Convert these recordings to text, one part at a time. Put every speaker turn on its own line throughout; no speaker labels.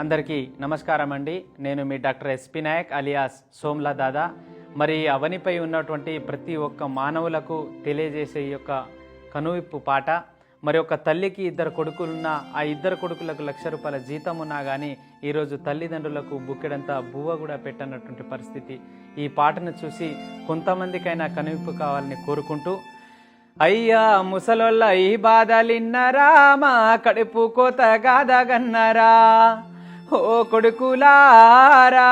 అందరికీ నమస్కారం అండి. నేను మీ doctor SP Nayak alias Somla Dada. మరి అవనిపై ఉన్నటువంటి ప్రతి ఒక్క మానవులకు తెలియజేసే ఈ యొక్క కనువిప్పు పాట. మరి ఒక తల్లికి ఇద్దరు కొడుకులున్న ఆ ఇద్దరు కొడుకులకు ₹1,00,000 జీతం ఉన్నా కానీ ఈరోజు తల్లిదండ్రులకు బుక్కెడంతా బువ్వ కూడా పెట్టనటువంటి పరిస్థితి. ఈ పాటను చూసి కొంతమందికైనా కనువిప్పు కావాలని కోరుకుంటూ, అయ్యా ముసలోళ్ళ ఈ బాధలిన్నరా, మా కడుపు కోత గాదగన్నరా, ఓ కొడుకులారా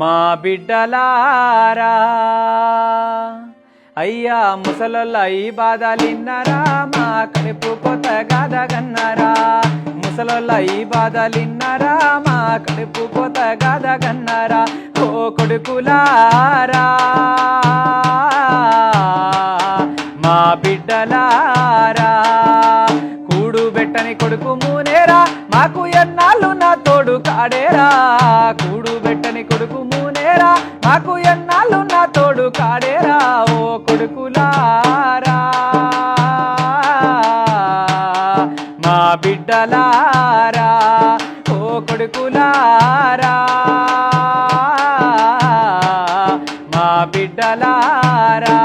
మా బిడ్డలారా. అయ్యా ముసలోళ్ళ ఈ బాధలిన్నరా, మా కడుపు కోత గాదగన్నరా, ముసలోళ్ళ ఈ బాధలిన్నరా, మా కడుపు కోత గాదగన్నరా, ఓ కొడుకులారా మా బిడ్డలారా. కూడుబెట్టని కొడుకు మూనేరా, మాకు ఎన్నాళ్ళు నా తోడు కాడేరా, కూడుబెట్టని కొడుకు మూనేరా, మాకు ఎన్నాళ్ళు నా తోడు కాడేరా, ఓ కొడుకులారా మా బిడ్డలారా, ఓ కొడుకులారా మా బిడ్డలారా.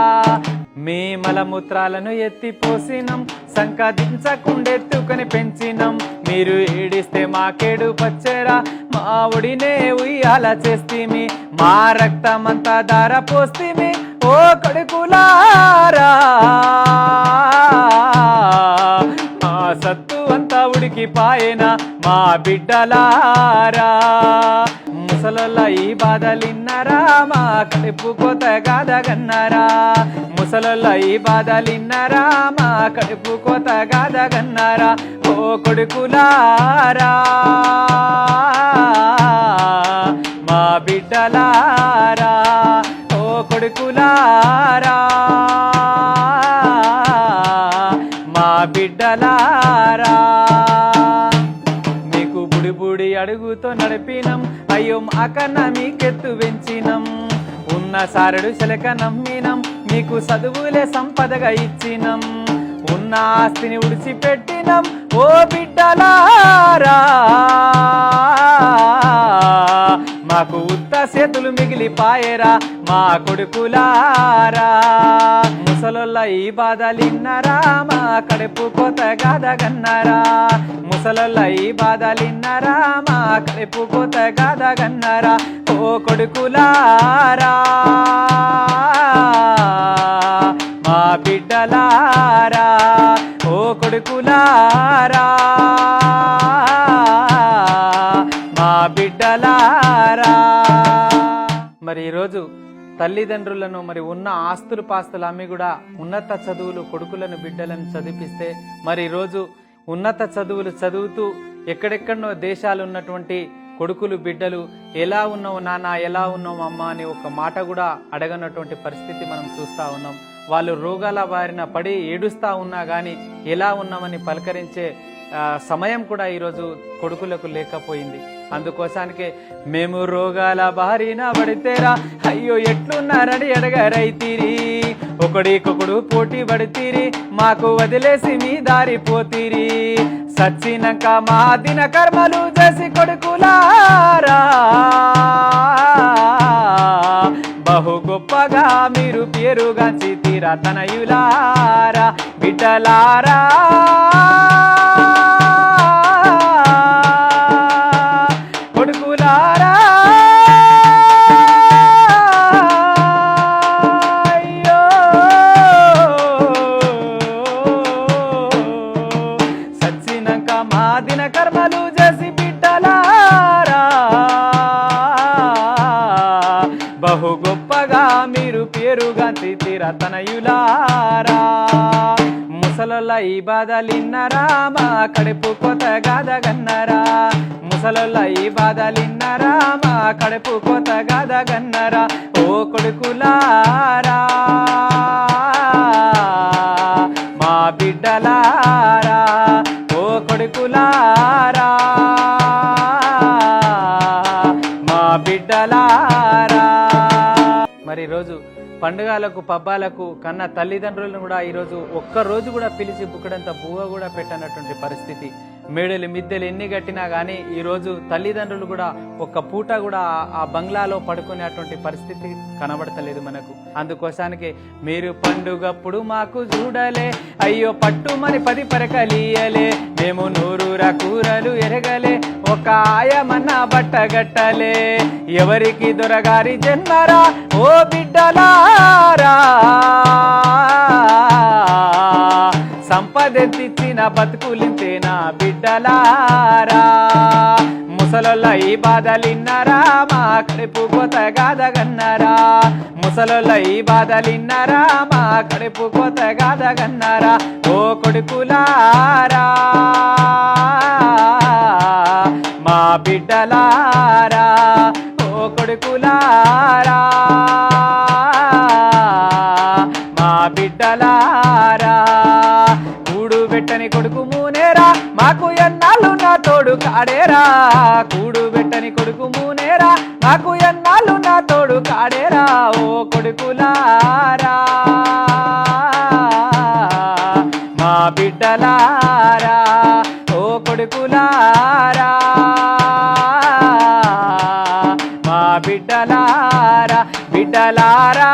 మీ మలమూత్రాలను ఎత్తిపోసినం, సంకదించకుండెత్తుకొని పెంచినం, మీరు ఏడిస్తే మాకేడు పచ్చెరా, మా ఒడినే ఉయ్యాల చేస్తీమి, మా రక్తమంతా ధార పోస్తీమి, ఓ కొడుకులారా మా సత్తు అంతా ఉడికిపాయెనా, మా బిడ్డలారా. ముసలోళ్ళ ఈ బాధలిన్నరా, మా కడుపు కోత గాదగన్నరా, ముసలోళ్ళ ఈ బాధలిన్నరా, మా కడుపు కోత గాదగన్నరా, ఓ కొడుకులారా మా బిడ్డలారా, ఓ కొడుకులారా మా బిడ్డలారా. మీకు బుడి బుడి అడుగుతో నడిపినం, అయ్యో మాకన్నా మీకెత్తు పెంచినం, ఉన్న సారెడు శిలక నమ్మినం, మీకు చదువులే సంపదగా ఇచ్చినం, ఉన్న ఆస్తిని ఉడిచిపెట్టినం, ఓ బిడ్డలారా మాకు ఉత్త చేతులు మిగిలిపాయరా, మా కొడుకులారా. ముసలోళ్ళ ఈ బాధలిన్నరా, మా కడుపు కోత గాదగన్నరా, ముసలోళ్ళ ఈ బాధలిన్నరా, మా కడుపు కోత గాదగన్నరా, ఓ కొడుకులారా మా బిడ్డలారా, ఓ కొడుకులారా మా బిడ్డలారా. మరి ఈరోజు తల్లిదండ్రులను మరి ఉన్న ఆస్తులు పాస్తులు అమ్మి కూడా ఉన్నత చదువులు కొడుకులను బిడ్డలను చదివిస్తే, మరి ఈరోజు ఉన్నత చదువులు చదువుతూ ఎక్కడెక్కడనో దేశాలు ఉన్నటువంటి కొడుకులు బిడ్డలు ఎలా ఉన్నావు నాన్న, ఎలా ఉన్నావు అమ్మ అని ఒక మాట కూడా అడగనటువంటి పరిస్థితి మనం చూస్తూ ఉన్నాం. వాళ్ళు రోగాల బారిన పడి ఏడుస్తూ ఉన్నా కానీ ఎలా ఉన్నామని పలకరించే సమయం కూడా ఈరోజు కొడుకులకు లేకపోయింది. అందుకోసానికే మేము రోగాల బారిన పడితేరా, అయ్యో ఎట్లున్నారని అడగరైతీరి, ఒకడికొకడు పోటీ పడితీరి, మాకు వదిలేసి మీ దారిపోతీరి, సచ్చినాక మా దిన కర్మలు చేసి కొడుకులారా బహు గొప్పగా మీరు పేరుగాంచి తీరా తనయులారా, బిడ్డలారా కొడుకులారా. అయ్యో సచ్చినాక మా దిన కర్మలు చేసి బిడ్డలారా బహు గొప్పగా మీరు పేరుగాంచి తీరా తనయులారా. ముసలోళ్ళ ఈ బాధలిన్నరా, మా కడుపు కోత గాదగన్నరా, ముసలోళ్ళ ఈ బాధలిన్నరా, మా కడుపు కోత గాదగన్నరా, ఓ కొడుకులారా మా బిడ్డలారా, ఓ కొడుకులారా మా బిడ్డలారా. మరి ఈరోజు పండుగలకు పబ్బాలకు కన్న తల్లిదండ్రులను కూడా ఈరోజు ఒక్కరోజు కూడా పిలిచి బుక్కడంత బువ్వ కూడా పెట్టనటువంటి పరిస్థితి. మేడలు మిద్దెలు ఎన్ని కట్టినా కానీ ఈరోజు తల్లిదండ్రులు కూడా ఒక్క పూట కూడా ఆ బంగ్లాలో పడుకునేటువంటి పరిస్థితి కనబడతలేదు మనకు. అందుకోసానికి మీరు పండుగప్పుడు మాకు చూడలే, అయ్యో పట్టుమని 10 పరకలియలే, మేము 100 కూరలు ఎరగలే, ఒక ఆయమన్న బట్టగట్టలే, ఎవరికి దొరగారి జన్మరా ఓ బిడ్డలారా, సంపదెత్తిచ్చిన బతుకులింతేనా బిడ్డలారా, ముసలొల్ల ఈ బాధలిన్నరా మా కడుపు కోత గాదగన్నరా, ముసలొల్ల ఈ బాధలిన్నరా మా కడుపు కోత గాదగన్నరా, ఓ కొడుకులారా మా బిడ్డలారా, ఓ కొడుకులారా మా బిడ్డలారా, కూడు పెట్టని కొడుకు మూనేరా మాకు ఎన్నాళ్ళు నా తోడు కాడేరా, కూడు పెట్టని కొడుకు మూనేరా మాకు ఎన్నాళ్ళు నా తోడు కాడేరా, ఓ కొడుకులారా మా బిడ్డలారా, ఓ కొడుకులారా మా బిడ్డలారా, బిడ్డలారా